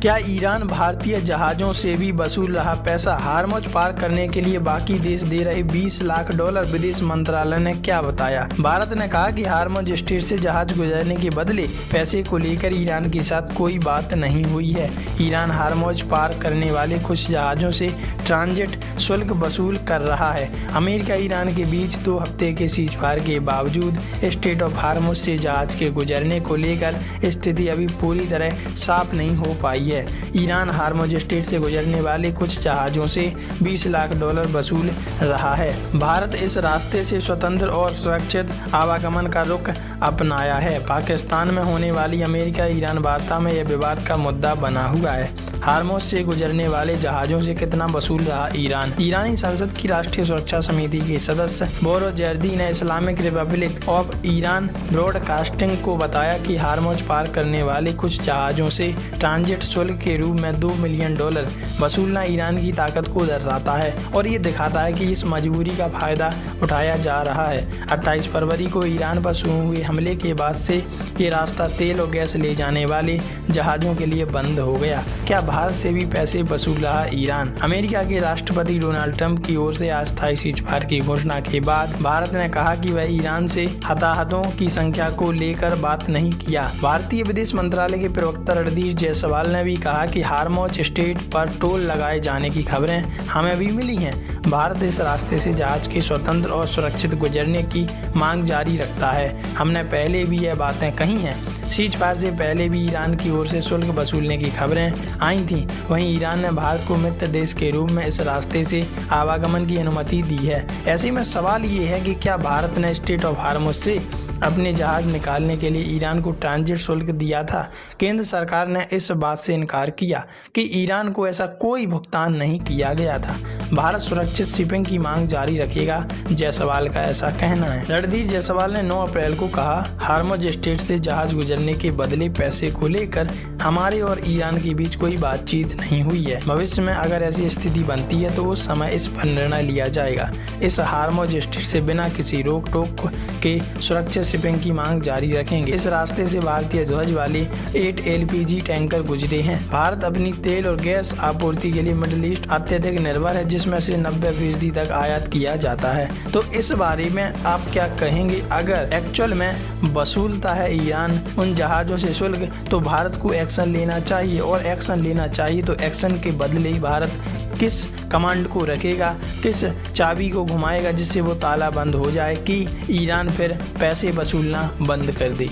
क्या ईरान भारतीय जहाजों से भी वसूल रहा पैसा? हार्मुज पार करने के लिए बाकी देश दे रहे $20 लाख। विदेश मंत्रालय ने क्या बताया? भारत ने कहा कि हार्मुज स्ट्रेट से जहाज गुजरने के बदले पैसे को लेकर ईरान के साथ कोई बात नहीं हुई है। ईरान हार्मुज पार करने वाले कुछ जहाजों से ट्रांजिट शुल्क वसूल कर रहा है। अमेरिका ईरान के बीच 2 हफ्ते के सीजफायर के बावजूद स्ट्रेट ऑफ हार्मुज से जहाज के गुजरने को लेकर स्थिति अभी पूरी तरह साफ नहीं हो पाई है। ईरान हार्मुज स्ट्रेट से गुजरने वाले कुछ जहाजों से $20 लाख वसूल रहा है। भारत इस रास्ते से स्वतंत्र और सुरक्षित आवागमन का रुख अपनाया है। पाकिस्तान में होने वाली अमेरिका ईरान वार्ता में यह विवाद का मुद्दा बना हुआ है। हार्मुज से गुजरने वाले जहाजों से कितना वसूल रहा ईरान? ईरानी संसद की राष्ट्रीय सुरक्षा समिति के सदस्य बोरोजर्दी ने Islamic Republic of Iran broadcasting को बताया कि हार्मुज पार करने वाले कुछ जहाजों से ट्रांजिट शुल्क के रूप में $2 मिलियन वसूलना ईरान की ताकत को दर्शाता है और ये दिखाता है कि इस मजबूरी का फायदा उठाया जा रहा है। 28 फरवरी को ईरान पर शुरू हुए हमले के बाद से ये रास्ता तेल और गैस ले जाने वाले जहाजों के लिए बंद हो गया। क्या भारत से भी पैसे वसूल रहा ईरान? अमेरिका के राष्ट्रपति डोनाल्ड ट्रंप की ओर से अस्थायी सीजफायर की घोषणा के बाद भारत ने कहा कि वह ईरान से हताहतों की संख्या को लेकर बात नहीं किया। भारतीय विदेश मंत्रालय के प्रवक्ता रणधीर जायसवाल ने भी कहा कि हार्मुज स्ट्रेट पर टोल लगाए जाने की खबरें हमें भी मिली हैं। भारत इस रास्ते से जहाज के स्वतंत्र और सुरक्षित गुजरने की मांग जारी रखता है। हमने पहले भी यह बातें कही हैं। सीजफायर से पहले भी ईरान की ओर से शुल्क वसूलने की खबरें आई थीं। वहीं ईरान ने भारत को मित्र देश के रूप में इस रास्ते से आवागमन की अनुमति दी है। ऐसे में सवाल ये है कि क्या भारत ने स्ट्रेट ऑफ हार्मुज से अपने जहाज निकालने के लिए ईरान को ट्रांजिट शुल्क दिया था? केंद्र सरकार ने इस बात से इनकार किया कि ईरान को ऐसा कोई भुगतान नहीं किया गया था। भारत सुरक्षित शिपिंग की मांग जारी रखेगा, जायसवाल का ऐसा कहना है। रणधीर जायसवाल ने 9 अप्रैल को कहा, हार्मुज स्ट्रेट से जहाज गुजरने के बदले पैसे को लेकर हमारे और ईरान के बीच कोई बातचीत नहीं हुई है। भविष्य में अगर ऐसी स्थिति बनती है तो उस समय इस पर निर्णय लिया जाएगा। इस हार्मुज स्ट्रेट से बिना किसी रोक टोक के सुरक्षित शिपिंग की मांग जारी रखेंगे। इस रास्ते से भारतीय ध्वज वाले 8 LPG टैंकर गुजरे हैं। भारत अपनी तेल और गैस आपूर्ति के लिए मिडिल ईस्ट अत्यधिक निर्भर है, जिसमें से 90% तक आयात किया जाता है। तो इस बारे में आप क्या कहेंगे? अगर एक्चुअल में वसूलता है ईरान उन जहाजों से शुल्क तो भारत को एक्शन लेना चाहिए, और एक्शन लेना चाहिए तो एक्शन के बदले ही भारत किस कमांड को रखेगा, किस चाबी को घुमाएगा जिससे वो ताला बंद हो जाए कि ईरान फिर पैसे वसूलना बंद कर दे।